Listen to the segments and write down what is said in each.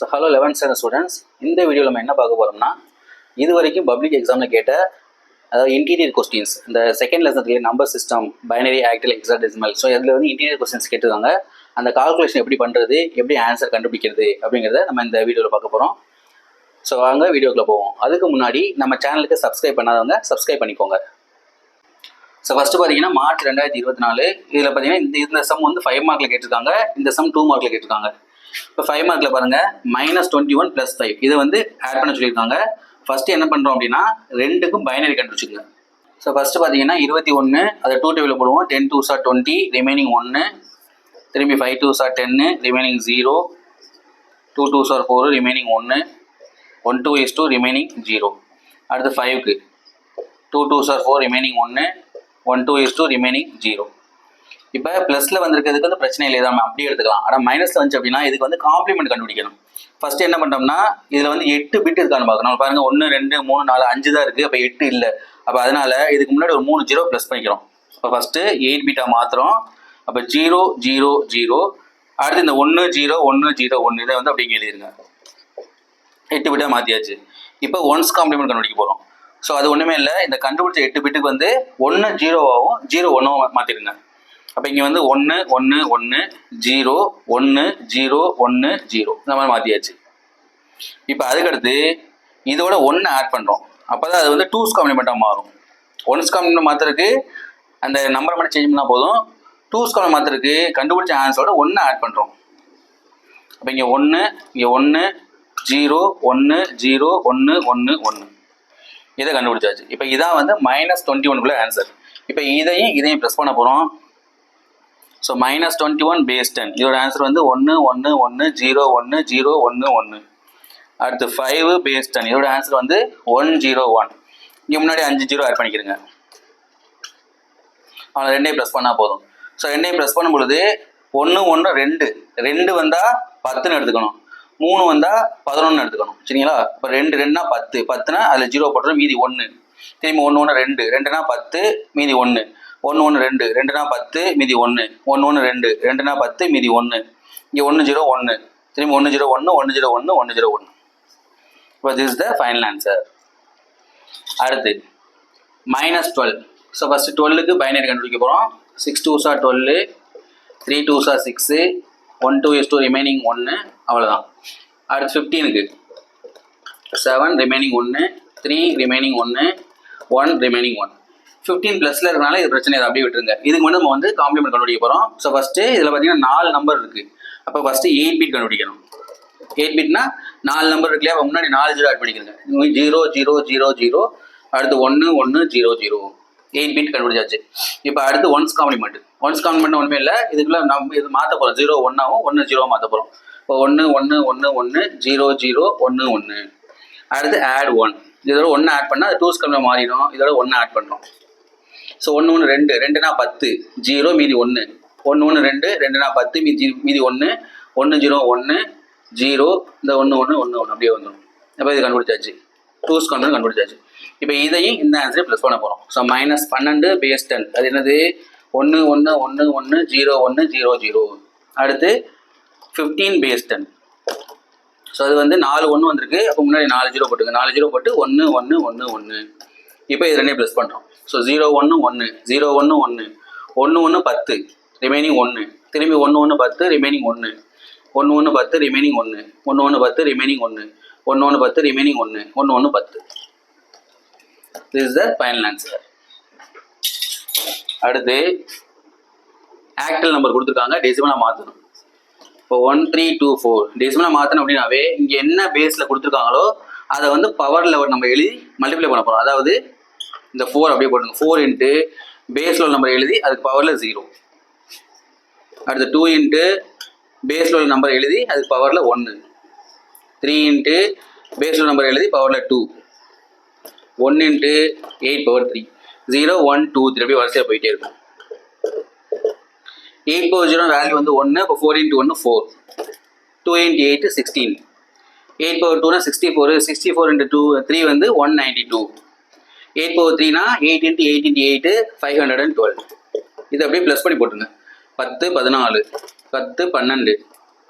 So hello 11th standard students, இந்த வீடியோவில் நம்ம என்ன பார்க்க போகிறோம்னா, இது வரைக்கும் பப்ளிக் எக்ஸாமில் கேட்ட அதாவது இன்டீரியர் கொஸ்டின்ஸ், இந்த செகண்ட் லெசன்லேயே number system, binary, octal, hexadecimal, so இதில் வந்து இன்டீரியர் கொஸ்டின்ஸ் கேட்டுருக்காங்க. அந்த கால்குலேஷன் எப்படி பண்ணுறது, எப்படி ஆன்சர் கண்டுபிடிக்கிறது அப்படிங்கிறத நம்ம இந்த வீடியோவில் பார்க்க போகிறோம். ஸோ வாங்க வீடியோக்குள்ளே போவோம். அதுக்கு முன்னாடி நம்ம சேனலுக்கு சப்ஸ்கிரைப் பண்ணாதவங்க சப்ஸ்கிரைப் பண்ணிக்கோங்க. ஸோ ஃபஸ்ட்டு பார்த்தீங்கன்னா மார்ச் 2024 இதில் பார்த்தீங்கன்னா இந்த சம் வந்து 5 மார்க்கில் கேட்டிருக்காங்க, இந்த சம் 2 மார்க்கில் கேட்டிருக்காங்க. இப்போ 5 மார்க்கில் பாருங்கள், -21 + 5 இதை வந்து ஆட் பண்ண சொல்லியிருக்காங்க. ஃபஸ்ட்டு என்ன பண்ணுறோம் அப்படின்னா, ரெண்டுக்கும் பைனரி கண்டுபிடிச்சிக்கோங்க. ஸோ ஃபஸ்ட்டு பார்த்தீங்கன்னா 21 அதை 2 டேபிளில் போடுவோம். 10 2s are 20, ரிமைனிங் 1. திரும்பி 5 2s are 10, remaining 0. 2 2s are 4, remaining 1. 1 2 is 2, remaining 0. அடுத்து 5க்கு 2 2s are 4, remaining 1. 1 2 is 2, remaining 0. இப்போ ப்ளஸில் வந்திருக்கிறதுக்கு வந்து பிரச்சனை இல்லை, நம்ம அப்படியே எடுத்துக்கலாம். ஆனால் மைனஸில் வந்துச்சு அப்படின்னா இதுக்கு வந்து காம்ப்ளிமெண்ட் கண்டுபிடிக்கணும். ஃபஸ்ட்டு என்ன பண்ணுறோம்னா, இதில் வந்து 8 பிட் இருக்கான்னு பார்க்கணும். பாருங்கள் 1 2 3 4 5 தான் இருக்குது, அப்போ 8 இல்லை. அப்போ அதனால் இதுக்கு முன்னாடி ஒரு 3 0 ப்ளஸ் பண்ணிக்கிறோம். இப்போ ஃபஸ்ட்டு 8 பிட்டாக மாத்திரம். அப்போ 0 0 0. அடுத்து இந்த 1 0 1 0 1 இதை வந்து அப்படிங்க எழுதிருங்க. 8 பிட்டாக மாற்றியாச்சு. இப்போ ஒன்ஸ் காம்ப்ளிமெண்ட் கண்டுபிடிக்க போகிறோம். ஸோ அது ஒன்றுமே இல்லை, இந்த கண்டுபிடிச்ச 8 பிட்டுக்கு வந்து 1 0ஆகவும் 0 1 மாற்றிடுங்க. அப்போ இங்கே வந்து 1 1 1 0 1 0 1 0 இந்த மாதிரி மாற்றியாச்சு. இப்போ அதுக்கடுத்து இதோட 1 ஆட் பண்ணுறோம். அப்போ தான் அது வந்து 2s காம்ப்ளிமெண்ட்டாக மாறும். 1s காம்ப்ளிமெண்ட் மாற்றுறதுக்கு அந்த நம்பரை மட்டும் சேஞ்ச் பண்ணால் போதும். 2s காம்ப்ளிமெண்ட் மாற்றுறதுக்கு கண்டுபிடிச்ச ஆன்சரோட 1 ஆட் பண்ணுறோம். அப்போ இங்கே 1 இங்கே 1 0 1 0 1 1 1 இதை கண்டுபிடிச்சாச்சு. இப்போ இதான் வந்து -21 ஆன்சர். இப்போ இதையும் ப்ளஸ் பண்ண போகிறோம். ஸோ -21 + 10 இதோட ஆன்சர் வந்து 1 1 1 0 1 0 1 1. அடுத்து 5 + 10 இதோட ஆன்சர் வந்து 1 0 1. இங்கே முன்னாடி 5 0 ஆட் பண்ணிக்கிறங்க. அவனை 2 ப்ளஸ் பண்ணால் போதும். ஸோ 2 ப்ளஸ் பண்ணும் பொழுது 1 1 2 2 வந்தால் 10ன்னு எடுத்துக்கணும், 3 வந்தால் 11 எடுத்துக்கணும். சரிங்களா? இப்போ 2 2னா 10, 10னா அதில் 0 போட்டுரும், மீதி 1. திரும்பி 1 1 2 2னா 10, மீதி 1. 1 1 2 2னா 10, மீதி 1. 1 1 2 2னா 10, மீதி 1. இங்கே 1 0 1, திரும்பி 1 0 1 1 0 1 1 0 1. இப்போ this is the final answer. அடுத்து -12. ஸோ ஃபஸ்ட்டு 12க்கு பைனரி கண்டுபிடிக்க போகிறோம். 6 2s are 12, 3 2s are 6, 1 2 is 2, remaining 1. அவ்வளோதான். அடுத்து 15க்கு 7 ரிமைனிங் 1, 3 ரிமைனிங் 1, 1 ரிமைனிங் 1. 15 ப்ளஸில் இருக்கனால இது பிரச்சனை, அதை அப்படியே விட்டுருங்க. இதுக்கு மட்டும் நம்ம வந்து காம்ப்ளிமெண்ட் கண்டுபிடிக்க போகிறோம். ஸோ ஃபஸ்ட்டு இதில் பார்த்தீங்கன்னா 4 நம்பர் இருக்குது. அப்போ ஃபஸ்ட்டு 8 பிட் கண்டுபிடிக்கணும். 8 பிட்னா 4 நம்பர் இருக்கு இல்லையா, அப்போ முன்னாடி 4 0 ஆட் பண்ணிக்கிறங்க. 0 0 0 0. அடுத்து 1 1 0 0. 8 பிட் கண்டுபிடிச்சாச்சு. இப்போ அடுத்து ஒன்ஸ் காம்ப்ளிமெண்ட். ஒன்ஸ் காம்ப்ளிமெண்ட் ஒன்றுமே இல்லை, இதுக்குள்ளே நம்ம இது மாற்ற போகிறோம். 0 1ஆகவும் 1 0 மாற்ற போகிறோம். இப்போ 1 1 1 1 0 0 1 1. அடுத்து ஆட் 1. இதோட 1 ஆட் பண்ணால் அது 2s காம்ப்ளிமெண்ட் மாறிடும். இதோட 1 ஆட் பண்ணுறோம். ஸோ 1 1 2 2னா 10, 0 மீதி 1. 1 1 2 2னா 10, மீதி 1. 1 0 1 0. இந்த 1 1 1 1 அப்படியே வந்துடும். அப்போ இது கண்டுபிடிச்சாச்சு, 2s காம்ப்ளிமெண்ட் கண்டுபிடிச்சாச்சு. இப்போ இதையும் இந்த ஆன்சரை ப்ளஸ் பண்ண போகிறோம். ஸோ -12 + 10 அது என்னது, 1 1 1 1 0 1 0 0. அடுத்து 15 + 10. ஸோ அது வந்து 4 1 வந்திருக்கு, அப்போ முன்னாடி 4 0 போட்டுங்க. 4 0 போட்டு 1 1 1 1. இப்போ இது 2 ப்ளஸ் பண்ணுறோம். So 0 1 1 0 1 1 1 1 10, remaining 1. திரும்பி 1 1 10, remaining 1. 1 1 10, remaining 1. 1 1 10, remaining 1. 1 1 10, remaining 1. 1 1 10. This is the final answer. அடுத்து ஆக்டல் நம்பர் கொடுத்துருக்காங்க, டெசிமலாக மாற்றணும். இப்போ 1 3 2 4 டெசிமலாக மாற்றணும் அப்படின்னாவே இங்கே என்ன பேஸில் கொடுத்துருக்காங்களோ அதை வந்து பவர் லெவல் நம்ம எழுதி மல்டிப்ளை பண்ண போகிறோம். அதாவது இந்த 4 அப்படியே போட்டுங்க. 4 இன்ட்டு பேஸில் நம்பர் எழுதி அதுக்கு பவரில் 0. அடுத்து 2 இன்ட்டு பேஸில் நம்பர் எழுதி அதுக்கு பவரில் 1. 3 இன்ட்டு பேஸில் நம்பர் எழுதி பவரில் 2. 1 இன்ட்டு 8 பவர் 3. 0 1 2 3 அப்படியே வரிசையாக போயிட்டே இருக்கும். 8 பவர் 0 வேல்யூ வந்து 1. இப்போ 4 இன்ட்டு 1 4. 2 இன்ட்டு 8 16. 8 பவர் 2னா 64. 64 இன்ட்டு 2 3 வந்து 192. 8 பவர் 3னா 8 இன்ட்டு 8 இன்ட்டு 8 512. இதை அப்படியே ப்ளஸ் பண்ணி போட்டுருங்க. 10 14 10 12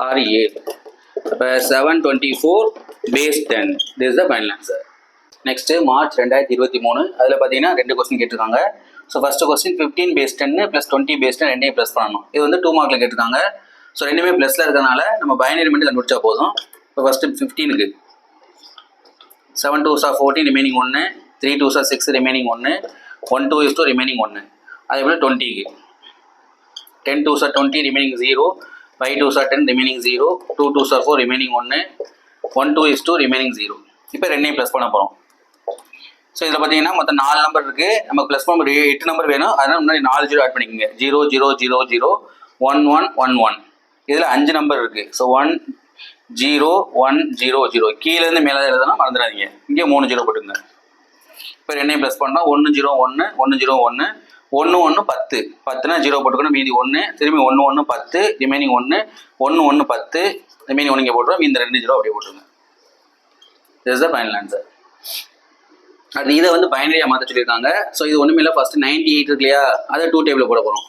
6 7 இப்போ 724 base 10 this is the final answer. Next March 2023 அதில் பார்த்தீங்கன்னா 2 கொஸ்டின் கேட்டிருக்காங்க. So first question 15 base 10 + 20 base 10 ரெண்டையும் ப்ளஸ் பண்ணணும். இது வந்து 2 மார்க்கில் கேட்டிருக்காங்க. ஸோ ரெண்டுமே ப்ளஸில் இருக்கிறதுனால நம்ம பைனரி மட்டும் கண்டுபிடிச்சா போதும். இப்போ ஃபஸ்ட்டு 15க்கு 7 2s are 14 remaining 1, 3 2s are 6 remaining 1, 1 2 is 2 remaining 1. அதே போல் 20க்கு 10 2s are 20 remaining 0, 5 2s are 10 remaining 0, 2 2s are 4 remaining 1, 1 2 is 2 remaining 0. இப்போ ரெண்டையும் ப்ளஸ் பண்ண போகிறோம். ஸோ இதில் பார்த்தீங்கன்னா மொத்தம் 4 நம்பர் இருக்குது. நமக்கு ப்ளஸ் பண்ண 8 நம்பர் வேணும். அதனால் முன்னாடி 4 ஜீரோ ஆட் பண்ணிக்கோங்க. 0 0 0 0 1 1 1 1. இதில் 5 நம்பர் இருக்குது. ஸோ 1 0 1 0 0. கீழேருந்து மேலே எழுதுனா மறந்துடாதீங்க. இங்கே 3 ஜீரோ போட்டுங்க. இப்போ ரெண்டையும் ப்ளஸ் பண்ணால் 1 0 1 1 0 1 1 1 10. 10னா 0 போட்டுக்கணும். மீதி 1, திரும்பி 1 1 10 ரிமைனிங் 1 1 1 10 ரிமைனிங் 1 இங்கே போட்டுருவோம். இந்த 2 ஜீரோ அப்படியே போட்டுருங்க. This is the final answer. அது இதை வந்து பைனரியாக மாற்ற சொல்லியிருக்காங்க. ஸோ இது ஒன்றுமே இல்லை. ஃபஸ்ட்டு 98 இருக்கு இல்லையா, அதை 2 டேபிளில் போட போகிறோம்.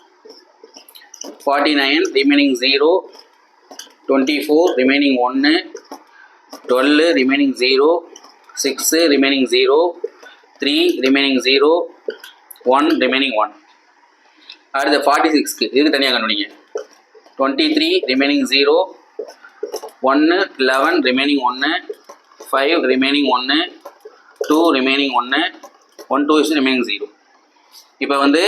49 remaining 0, 24 remaining 1, 12 remaining 0, 6 remaining 0, 3 remaining 0, 1 remaining 1. அடுத்து 46க்கு இதுக்கு தனியாக கண்டுபிடிங்க. 23 remaining 0, 1 11 remaining 1, 5 remaining 1, 2 remaining 1, 1 2 is remaining 0. இப்போ வந்து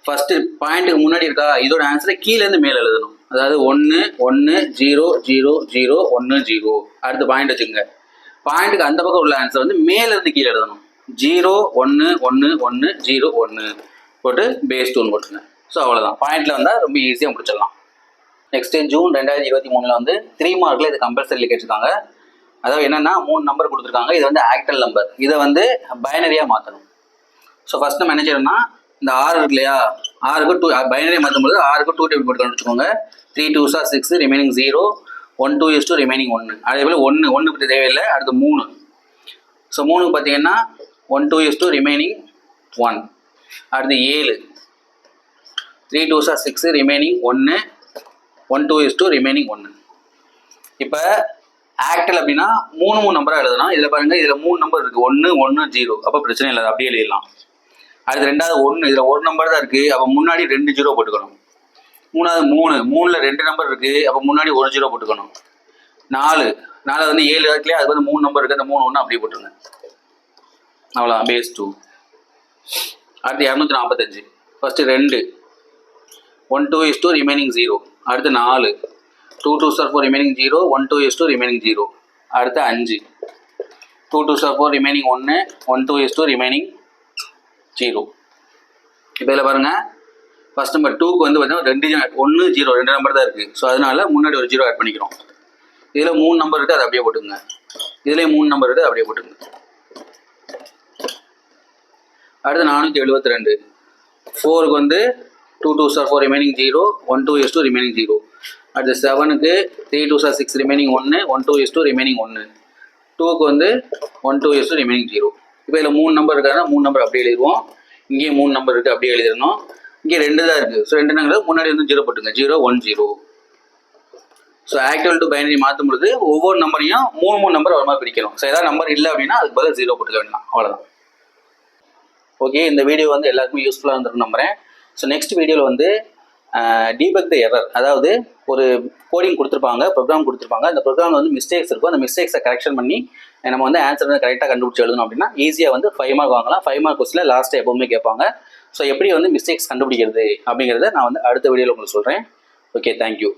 ஃபஸ்ட்டு பாயிண்ட்டுக்கு முன்னாடி இருக்கா, இதோட ஆன்சரை கீழேருந்து மேலே எழுதணும். அதாவது 1 1 0 0 0 1 0. அடுத்த பாயிண்ட் வச்சுக்கோங்க. பாயிண்ட்டுக்கு அந்த பக்கம் உள்ள ஆன்சர் வந்து மேலேருந்து கீழே எழுதணும். 0 1 1 1 0 1 போட்டு பேஸ் 2 போட்டுருங்க. ஸோ அவ்வளோதான். பாயிண்டில் வந்தால் ரொம்ப ஈஸியாக முடிச்சிடலாம். நெக்ஸ்ட்டு ஜூன் 2023 வந்து 3 மார்க்கில் இது கம்பல்சரியில் கேட்டிருக்காங்க. அதாவது என்னென்னா 3 நம்பர் கொடுத்துருக்காங்க. இது வந்து ஆக்டல் நம்பர். இதை வந்து பைனரியாக மாற்றணும். ஸோ ஃபஸ்ட் நம்ம என்ன செய்யணும்னா, இந்த 6 இருக்கு இல்லையா, 6க்கு 2 பைனரியாக மாற்றும்போது 6க்கு 2 டேபிள் போட்டுக்கணும்னு வச்சுக்கோங்க. 3 2s are 6 remaining 0, 1 2 is 2 remaining 1. அதே போல் 1 பற்றி தேவையில்லை. அடுத்து 3. ஸோ 3க்கு பார்த்தீங்கன்னா 1 2 is 2 ரிமைனிங் 1. அடுத்து 7 3 2s are 6 remaining 1, 1 2 is 2 remaining 1. இப்போ ஆக்டல் அப்படின்னா 3 நம்பராக எழுதலாம். இதில் பாருங்கள், இதில் 3 நம்பர் இருக்குது. 1 1 0. அப்போ பிரச்சனை இல்லை, அப்படியே எழுதிடலாம். அடுத்து 2வது 1, இதில் 1 நம்பர் தான் இருக்குது. அப்போ முன்னாடி 2 ஜீரோ போட்டுக்கணும். 3வது 3ல் 2 நம்பர் இருக்குது. அப்போ முன்னாடி 1 ஜீரோ போட்டுக்கணும். 4 வந்து 7 இருக்குல்லையா, அது வந்து 3 நம்பர் இருக்குது. அந்த 3 1 அப்படியே போட்டுருங்க. அவ்வளோதான், பேஸ் 2. அடுத்து 245. First 2 1 2 is 2 remaining 0. அடுத்து 4 2 2s are 4 remaining 0, 1 2 is 2 remaining 0. அடுத்து 5 2 2s are 4 remaining 1, 1 2 is 2 remaining 0. இப்போ இதில் பாருங்கள், ஃபஸ்ட் நம்பர் 2க்கு வந்து பார்த்தீங்கன்னா 1 0 2 நம்பர் தான் இருக்குது. ஸோ அதனால முன்னாடி ஒரு 0 ஆட் பண்ணிக்கிறோம். இதில் 3 நம்பர் இருக்குது, அதை அப்படியே போட்டுங்க. இதுலேயும் 3 நம்பர் இருக்குது, அப்படியே போட்டுங்க. அடுத்து 472. 4க்கு வந்து 2 2s are 4 remaining 0, 1 2 is 2 remaining 0. அடுத்து 7க்கு 3 2s are 6 remaining 1, 1 2 is 2 remaining 1. 2க்கு வந்து 1 2 is 2 ரிமைனிங் 0. இப்போ இதில் 3 நம்பர் இருக்காதுன்னா 3 நம்பர் அப்படியே எழுதிடுவோம். இங்கேயும் 3 நம்பர் இருக்குது, அப்படியே எழுதிடணும். இங்கே 2 தான் இருக்குது. ஸோ 2 நாங்கள் முன்னாடி வந்து 0 போட்டுங்க. 0 1 0. ஸோ ஆக்சுவல் டு பைனரி மாற்றும் பொழுது ஒவ்வொரு நம்பரையும் 3 நம்பர் ஒரு மாதிரி பிரிக்கணும். ஸோ ஏதாவது நம்பர் இல்லை அப்படின்னா அதுக்கு பதில் 0 போட்டுக்க வேண்டாம். அவ்வளோதான். ஓகே, இந்த வீடியோ வந்து எல்லாருக்குமே யூஸ்ஃபுல்லாக இருந்திருக்கும் நம்புகிறேன். ஸோ நெக்ஸ்ட் வீடியோவில் வந்து டீபக் த எரர், அதாவது ஒரு கோடிங் கொடுத்துருப்பாங்க, ப்ரோக்ராம் கொடுத்துருப்பாங்க. அந்த ப்ரோக்ராமில் வந்து மிஸ்டேக்ஸ் இருக்கும். அந்த மிஸ்டேக்ஸை கரெக்ஷன் பண்ணி நம்ம வந்து ஆன்சர் வந்து கரெக்டாக கண்டுபிடிச்சி எழுதணும் அப்படின்னா ஈஸியாக வந்து 5 மார்க் வாங்கலாம். 5 மார்க் கொஸ்டினில் லாஸ்ட்டாக எப்போவுமே கேட்பாங்க. ஸோ எப்படி வந்து மிஸ்டேக்ஸ் கண்டுபிடிக்கிறது அப்படிங்கிறத நான் வந்து அடுத்த வீடியோவில் உங்களுக்கு சொல்கிறேன். Okay, thank you.